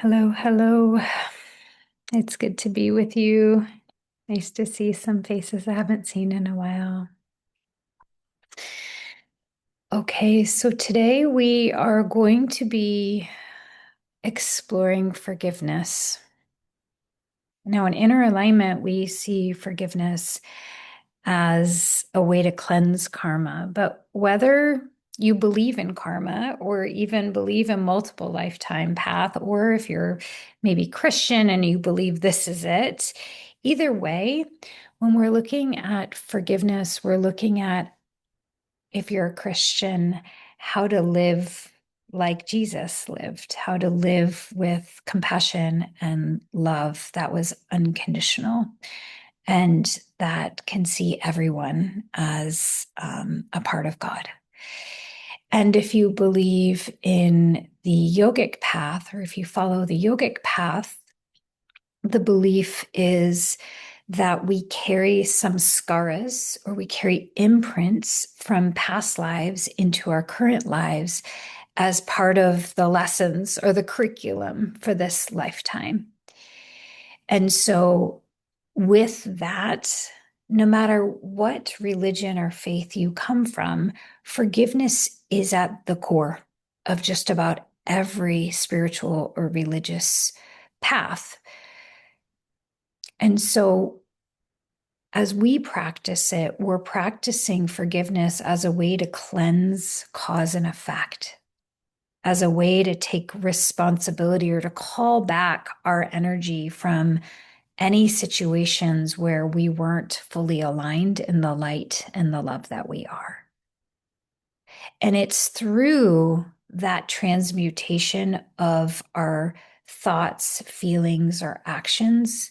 Hello, hello. It's good to be with you. Nice to see some faces I haven't seen in a while. Okay, so today we are going to be exploring forgiveness. Now, in inner alignment, we see forgiveness as a way to cleanse karma. But whether you believe in karma or even believe in multiple lifetime path, or if you're maybe Christian and you believe this is it, either way, when we're looking at forgiveness, we're looking at, if you're a Christian, how to live like Jesus lived, how to live with compassion and love that was unconditional and that can see everyone as a part of God. And if you believe in the yogic path, or if you follow the yogic path, the belief is that we carry some skaras or we carry imprints from past lives into our current lives as part of the lessons or the curriculum for this lifetime. And so, with that, no matter what religion or faith you come from, forgiveness is at the core of just about every spiritual or religious path. And so, as we practice it, we're practicing forgiveness as a way to cleanse cause and effect, as a way to take responsibility or to call back our energy from any situations where we weren't fully aligned in the light and the love that we are. And it's through that transmutation of our thoughts, feelings, or actions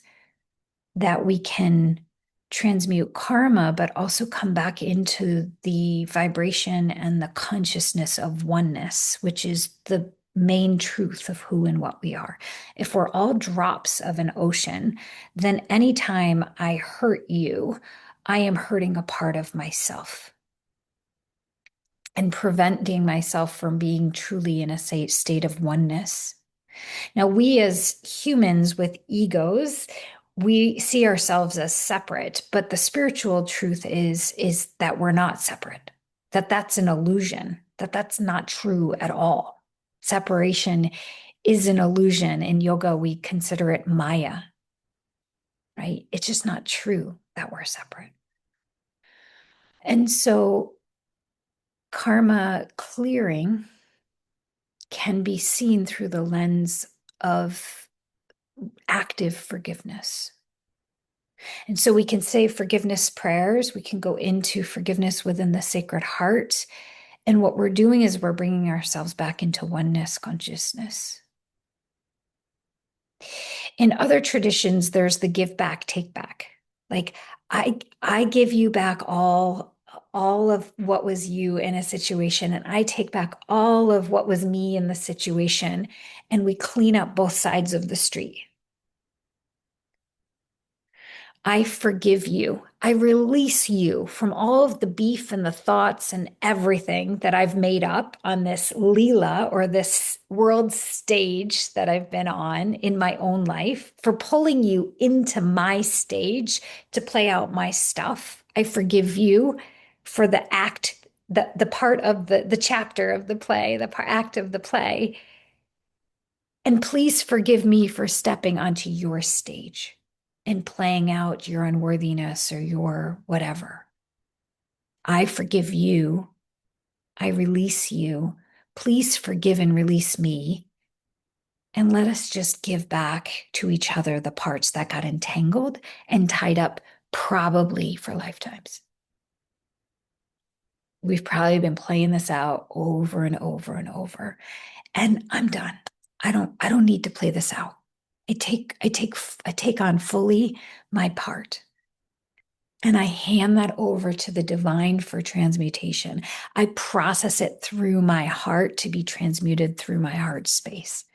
that we can transmute karma, but also come back into the vibration and the consciousness of oneness, which is the main truth of who and what we are. If we're all drops of an ocean, then anytime I hurt you, I am hurting a part of myself and preventing myself from being truly in a state of oneness. Now, we as humans with egos, we see ourselves as separate, but the spiritual truth is that we're not separate, that that's an illusion, that that's not true at all. Separation is an illusion. In yoga, we consider it Maya, right? It's just not true that we're separate. And so karma clearing can be seen through the lens of active forgiveness. And so we can say forgiveness prayers. We can go into forgiveness within the Sacred Heart. And what we're doing is we're bringing ourselves back into oneness consciousness. In other traditions, there's the give back, take back. Like I give you back all of what was you in a situation, and I take back all of what was me in the situation, and we clean up both sides of the street. I forgive you. I release you from all of the beef and the thoughts and everything that I've made up on this Leela or this world stage that I've been on in my own life for pulling you into my stage to play out my stuff. I forgive you for the act, the part of the chapter of the play, the act of the play. And please forgive me for stepping onto your stage and playing out your unworthiness or your whatever. I forgive you. I release you. Please forgive and release me. And let us just give back to each other the parts that got entangled and tied up, probably for lifetimes. We've probably been playing this out over and over and over. And I'm done. I don't need to play this out. I take on fully my part. And I hand that over to the divine for transmutation. I process it through my heart to be transmuted through my heart space.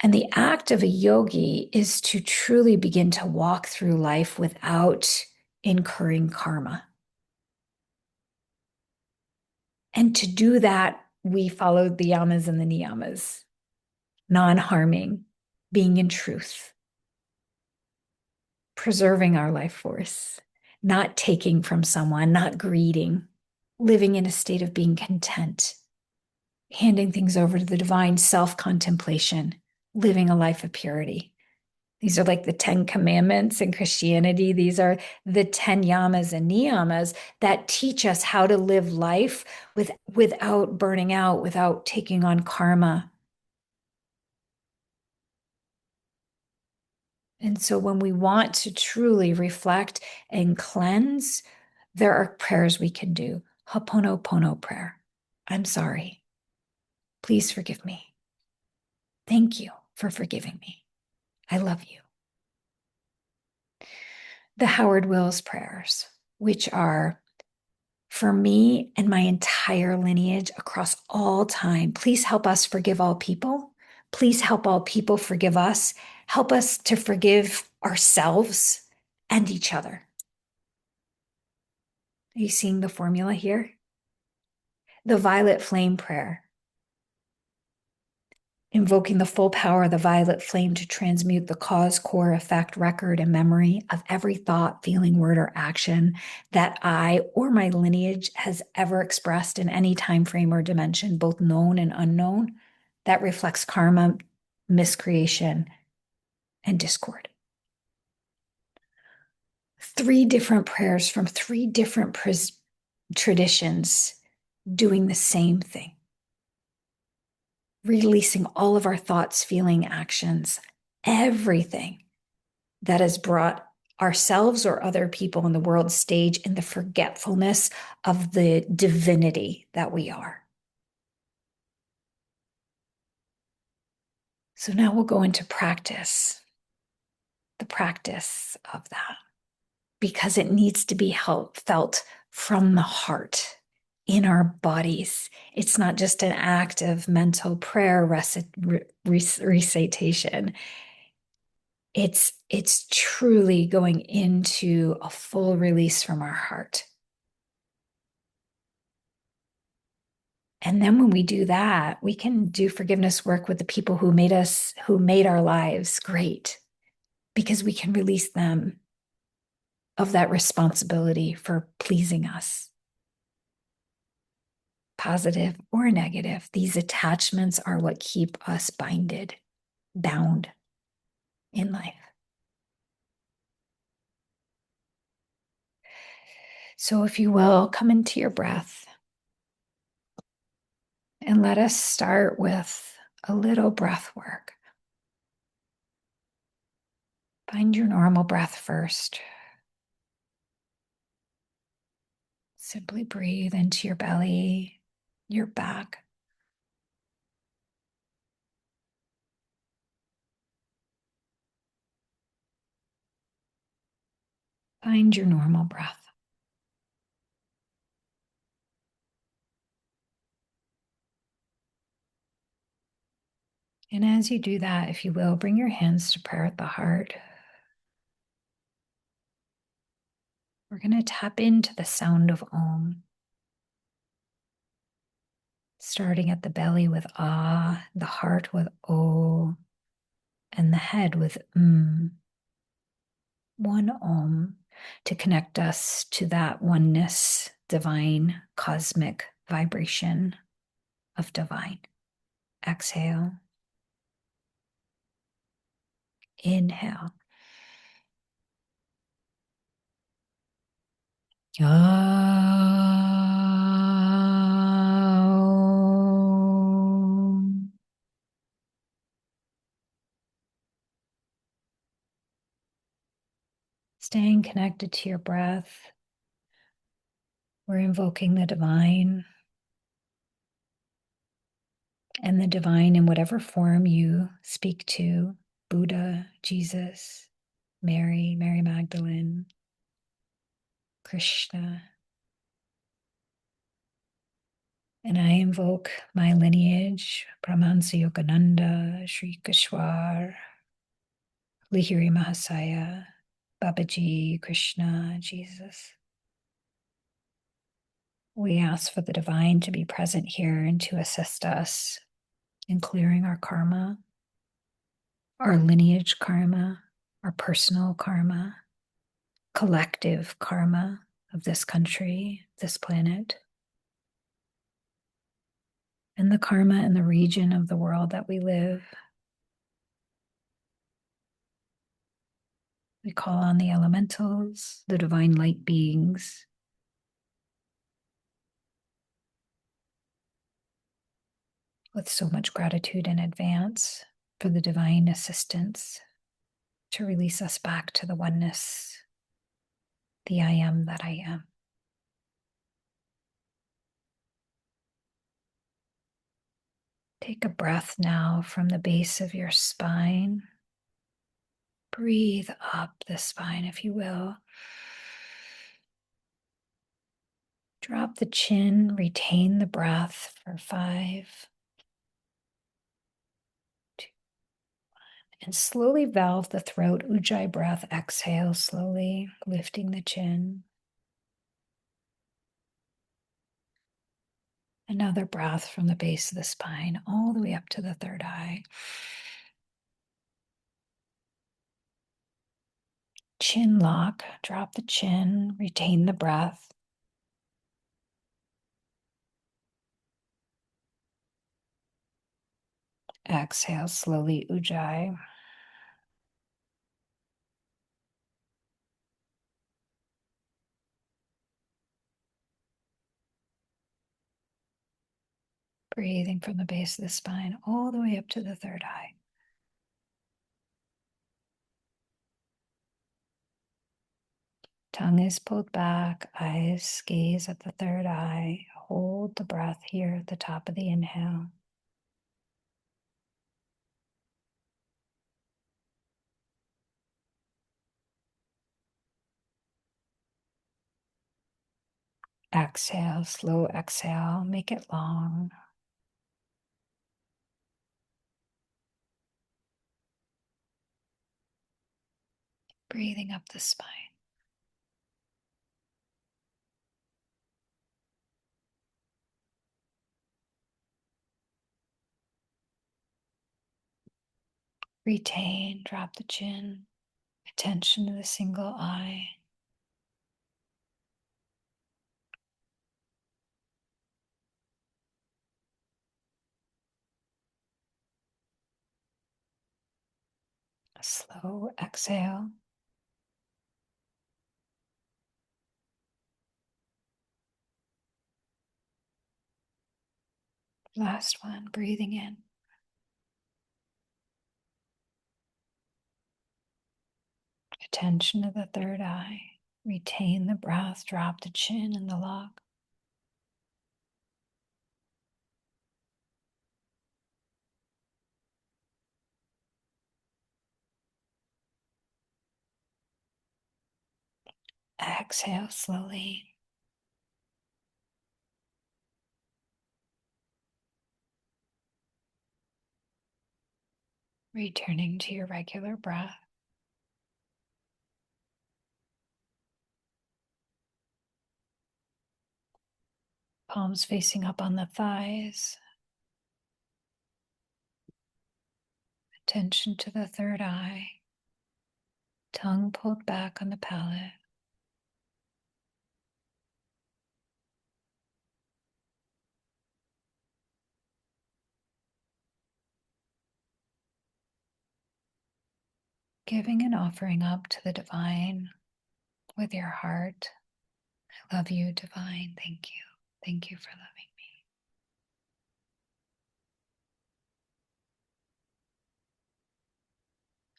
And the act of a yogi is to truly begin to walk through life without incurring karma. And to do that we followed the yamas and the niyamas, non-harming, being in truth, preserving our life force, not taking from someone, not greeding, living in a state of being content, handing things over to the divine, self-contemplation, living a life of purity. These are like the 10 commandments in Christianity. These are the 10 yamas and niyamas that teach us how to live life without burning out, without taking on karma. And so when we want to truly reflect and cleanse, there are prayers we can do. Ho'oponopono prayer. I'm sorry. Please forgive me. Thank you for forgiving me. I love you. The Howard Wills prayers, which are for me and my entire lineage across all time. Please help us forgive all people. Please help all people forgive us. Help us to forgive ourselves and each other. Are you seeing the formula here? The violet flame prayer. Invoking the full power of the violet flame to transmute the cause, core, effect, record, and memory of every thought, feeling, word, or action that I or my lineage has ever expressed in any time frame or dimension, both known and unknown, that reflects karma, miscreation, and discord. 3 different prayers from 3 different traditions doing the same thing. Releasing all of our thoughts, feeling, actions, everything that has brought ourselves or other people in the world stage in the forgetfulness of the divinity that we are. So now we'll go into practice, the practice of that, because it needs to be felt from the heart in our bodies. It's not just an act of mental prayer recitation. It's truly going into a full release from our heart. And then when we do that, we can do forgiveness work with the people who made our lives great, because we can release them of that responsibility for pleasing us. Positive or negative, these attachments are what keep us bound in life. So if you will, come into your breath and let us start with a little breath work. Find your normal breath first. Simply breathe into your belly, your back. Find your normal breath. And as you do that, if you will, bring your hands to prayer at the heart. We're going to tap into the sound of Om. Starting at the belly with Ah, the heart with O, and the head with One Om to connect us to that oneness, divine, cosmic vibration of divine. Exhale. Inhale. Om. Staying connected to your breath. We're invoking the divine. And the divine in whatever form you speak to, Buddha, Jesus, Mary, Mary Magdalene, Krishna. And I invoke my lineage, Brahmansa Yogananda, Sri Keshwar, Lihiri Mahasaya, Babaji, Krishna, Jesus. We ask for the divine to be present here and to assist us in clearing our karma, our lineage karma, our personal karma, collective karma of this country, this planet, and the karma in the region of the world that we live. We call on the elementals, the divine light beings, with so much gratitude in advance for the divine assistance to release us back to the oneness, the I am that I am. Take a breath now from the base of your spine. Breathe up the spine, if you will. Drop the chin, retain the breath for 5, 2, 1, and slowly valve the throat. Ujjayi breath, exhale slowly, lifting the chin. Another breath from the base of the spine all the way up to the third eye. Chin lock, drop the chin, retain the breath. Exhale slowly, Ujjayi. Breathing from the base of the spine all the way up to the third eye. Tongue is pulled back, eyes gaze at the third eye. Hold the breath here at the top of the inhale. Exhale, slow exhale, make it long. Breathing up the spine. Retain, drop the chin, attention to the single eye. Slow exhale. Last one, breathing in. Attention to the third eye. Retain the breath, drop the chin in the lock. Exhale slowly. Returning to your regular breath. Palms facing up on the thighs. Attention to the third eye. Tongue pulled back on the palate. Giving an offering up to the divine with your heart. I love you, divine. Thank you. Thank you for loving me.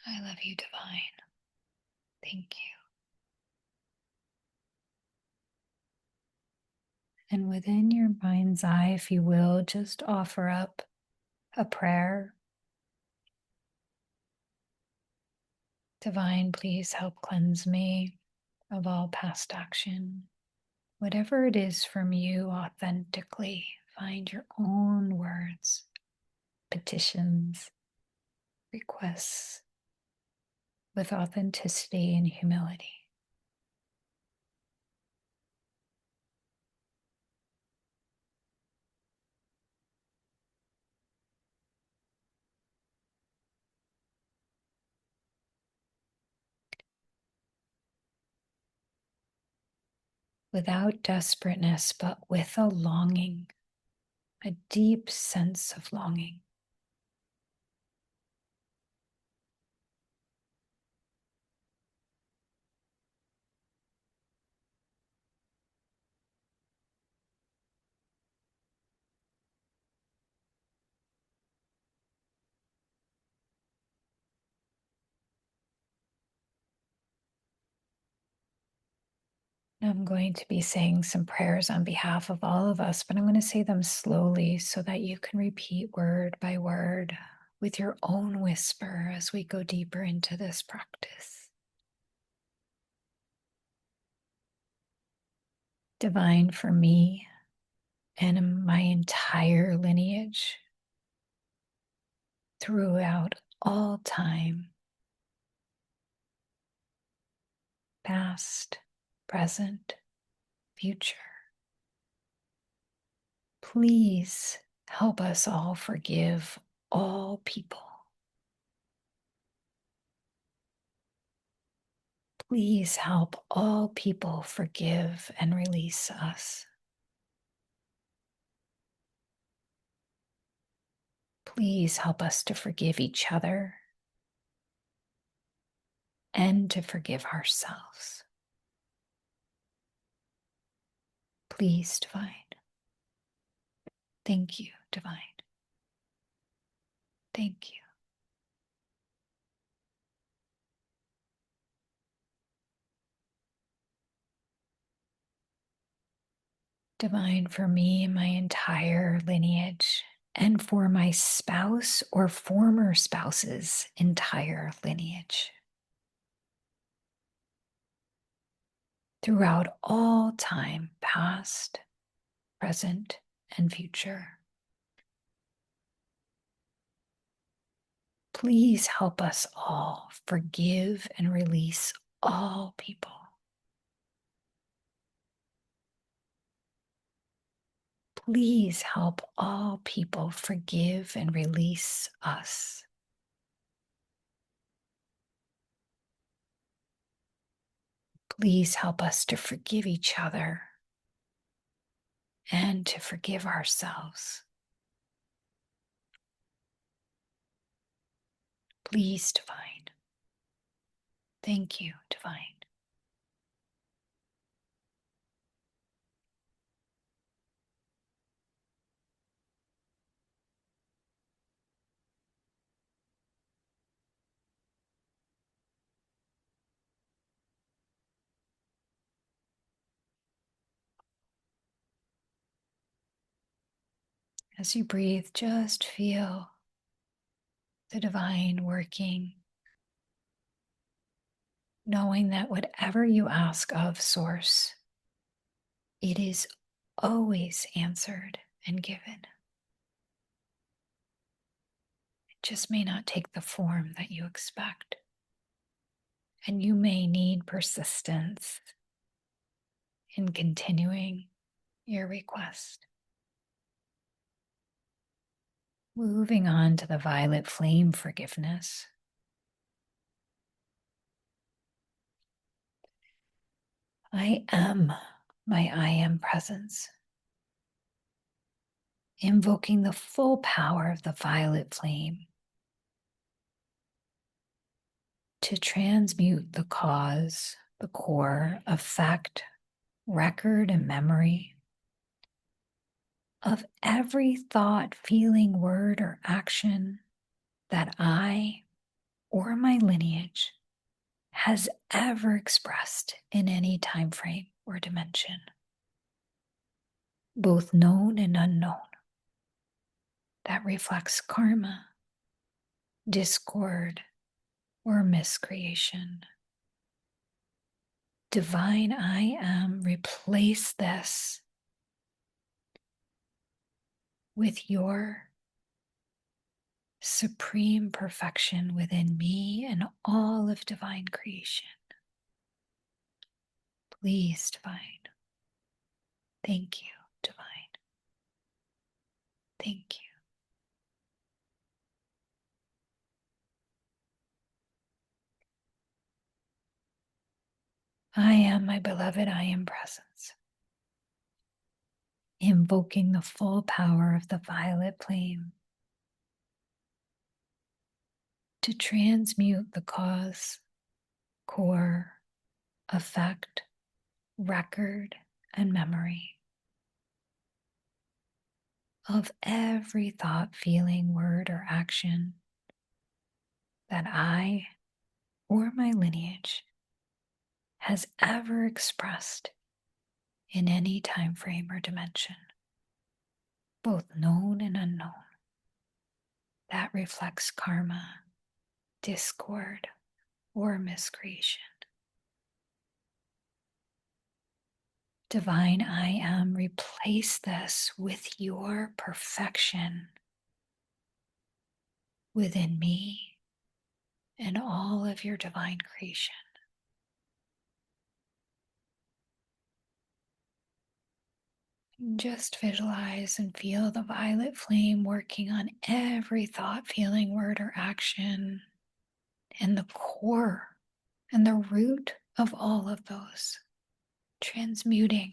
I love you, divine. Thank you. And within your mind's eye, if you will, just offer up a prayer. Divine, please help cleanse me of all past action. Whatever it is from you, authentically find your own words, petitions, requests with authenticity and humility. without desperateness, but with a longing, a deep sense of longing. I'm going to be saying some prayers on behalf of all of us, but I'm going to say them slowly so that you can repeat word by word with your own whisper as we go deeper into this practice. Divine for me and my entire lineage throughout all time, past, present, future. Please help us all forgive all people. Please help all people forgive and release us. Please help us to forgive each other and to forgive ourselves. Please, Divine. Thank you, Divine. Thank you. Divine for me and my entire lineage, and for my spouse or former spouse's entire lineage. Throughout all time, past, present, and future. Please help us all forgive and release all people. Please help all people forgive and release us. Please help us to forgive each other and to forgive ourselves. Please, Divine. Thank you, Divine. As you breathe, just feel the Divine working, knowing that whatever you ask of Source, it is always answered and given. It just may not take the form that you expect. And you may need persistence in continuing your request. Moving on to the violet flame forgiveness. I am my I am presence. Invoking the full power of the violet flame to transmute the cause, the core, effect, record, and memory of every thought, feeling, word, or action that I or my lineage has ever expressed in any time frame or dimension, both known and unknown, that reflects karma, discord, or miscreation. Divine I am, replace this with your supreme perfection within me and all of divine creation. Please, Divine. Thank you, Divine. Thank you. I am my beloved I am presence. invoking the full power of the violet flame to transmute the cause, core, effect, record, and memory of every thought, feeling, word, or action that I or my lineage has ever expressed in any time frame or dimension, both known and unknown, that reflects karma, discord, or miscreation. Divine I Am, replace this with your perfection within me and all of your divine creation. Just visualize and feel the violet flame working on every thought, feeling, word, or action, and the core and the root of all of those, transmuting.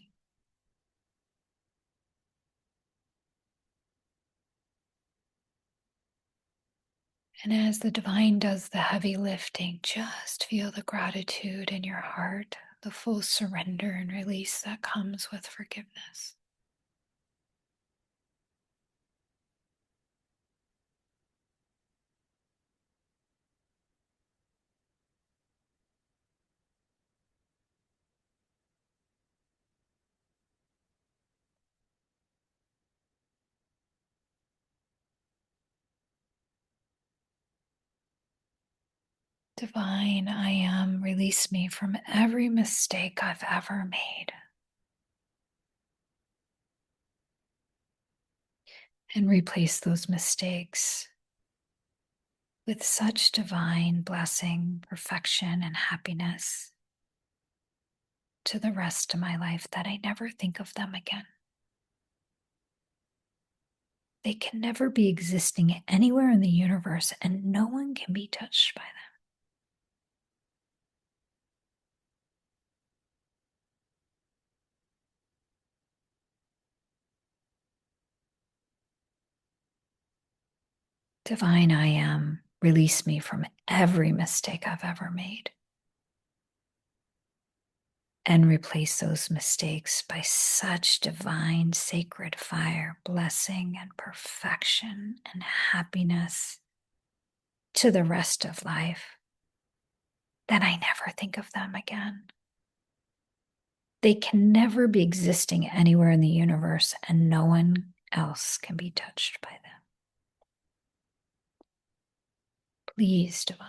And as the divine does the heavy lifting, just feel the gratitude in your heart, the full surrender and release that comes with forgiveness. Divine I Am, release me from every mistake I've ever made. And replace those mistakes with such divine blessing, perfection, and happiness to the rest of my life that I never think of them again. They can never be existing anywhere in the universe, and no one can be touched by them. Divine I Am, release me from every mistake I've ever made. And replace those mistakes by such divine, sacred fire, blessing, and perfection and happiness to the rest of life that I never think of them again. They can never be existing anywhere in the universe, and no one else can be touched by them. Please, divine.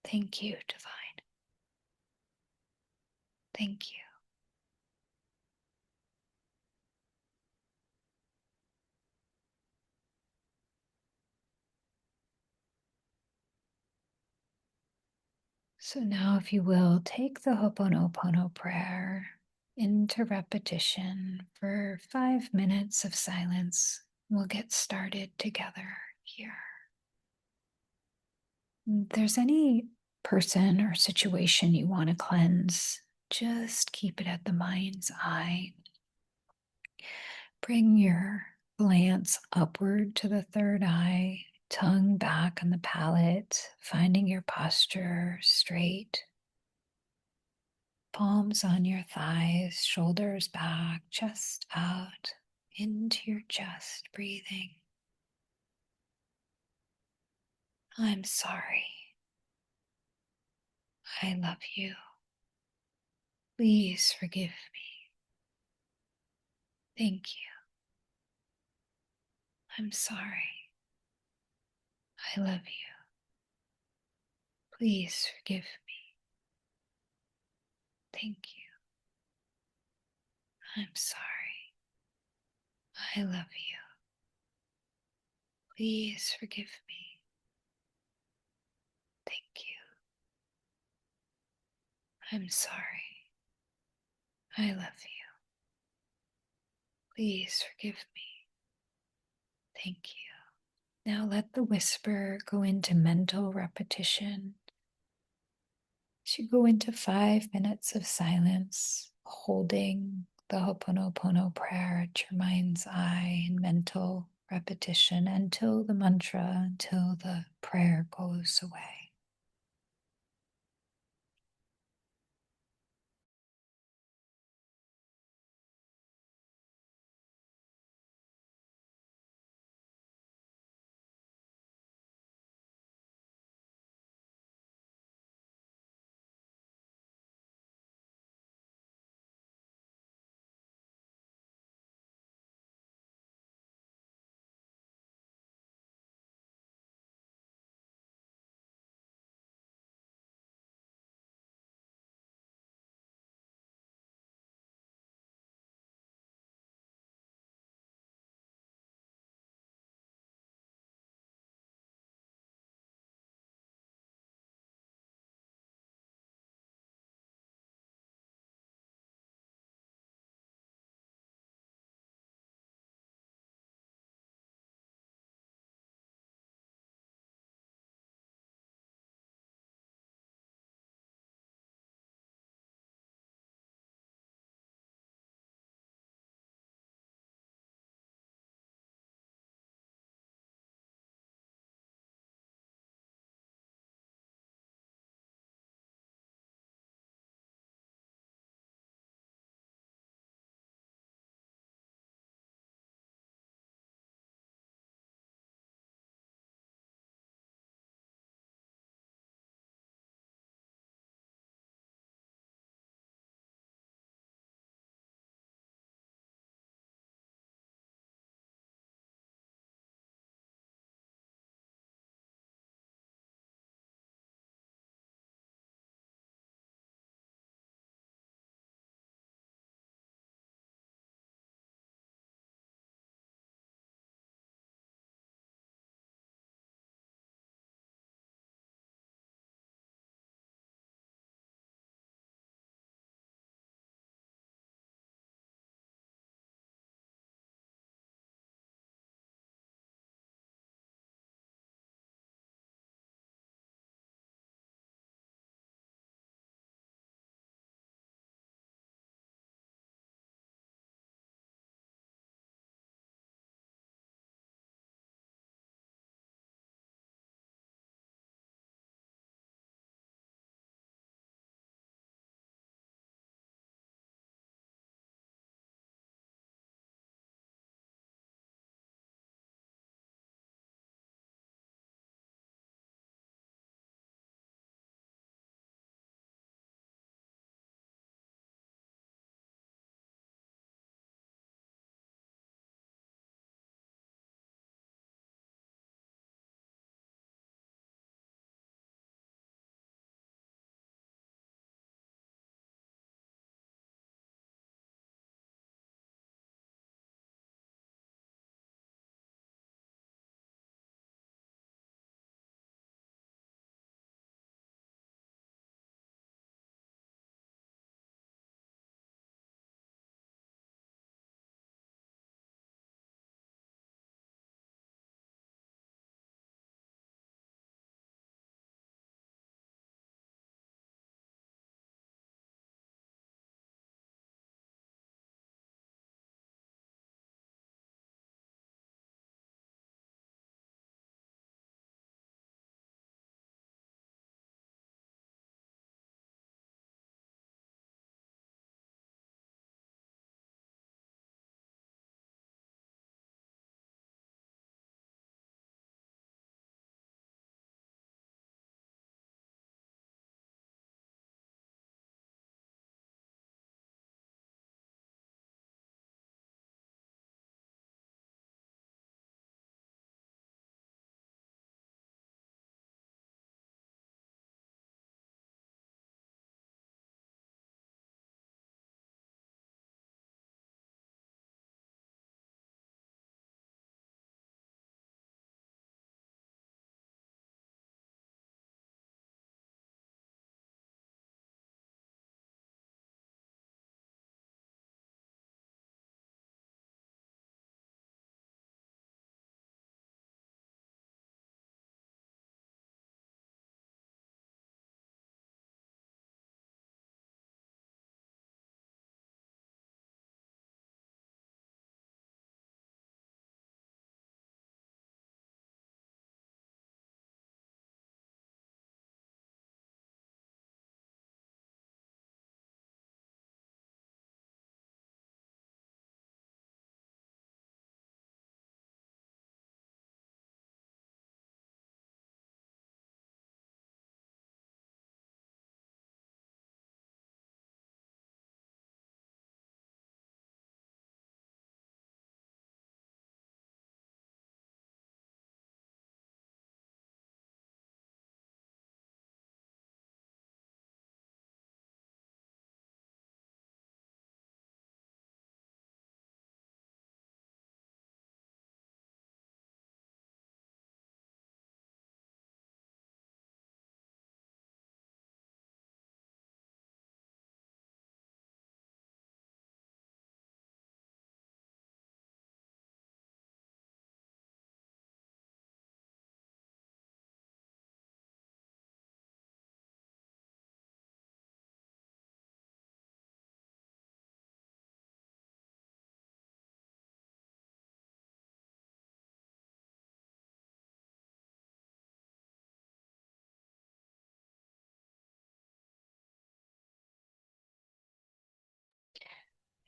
Thank you, divine. Thank you. So now, if you will, take the Ho'oponopono prayer into repetition for 5 minutes of silence. We'll get started together here. If there's any person or situation you want to cleanse, just keep it at the mind's eye. Bring your glance upward to the third eye, tongue back on the palate, finding your posture straight. Palms on your thighs, shoulders back, chest out, into your chest, breathing. I'm sorry. I love you. Please forgive me. Thank you. I'm sorry. I love you. Please forgive me. Thank you. I'm sorry. I love you. Please forgive me. Thank you. I'm sorry. I love you. Please forgive me. Thank you. Now let the whisper go into mental repetition. As you go into 5 minutes of silence, holding the Ho'oponopono prayer at your mind's eye in mental repetition until the mantra, until the prayer goes away.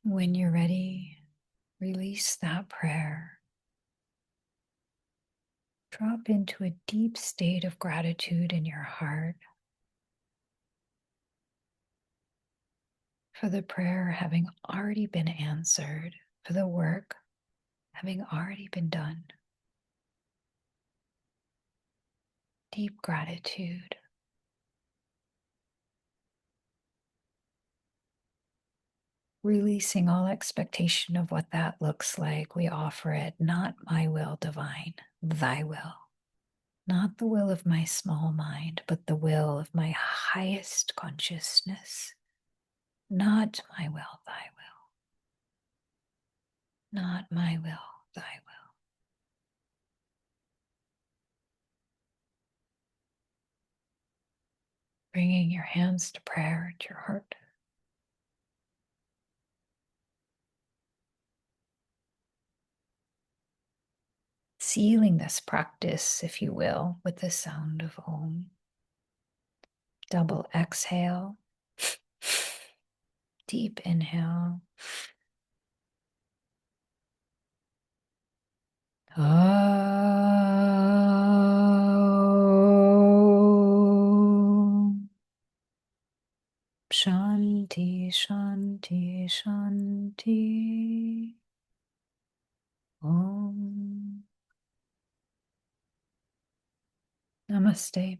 When you're ready, release that prayer. Drop into a deep state of gratitude in your heart for the prayer having already been answered, for the work having already been done. Deep gratitude. Releasing all expectation of what that looks like, we offer it, not my will, divine, thy will. Not the will of my small mind, but the will of my highest consciousness. Not my will, thy will. Not my will, thy will. Bringing your hands to prayer at your heart. Sealing this practice, if you will, with the sound of Om. Double exhale. Deep inhale. Om. Shanti, Shanti, Shanti. Om. Namaste.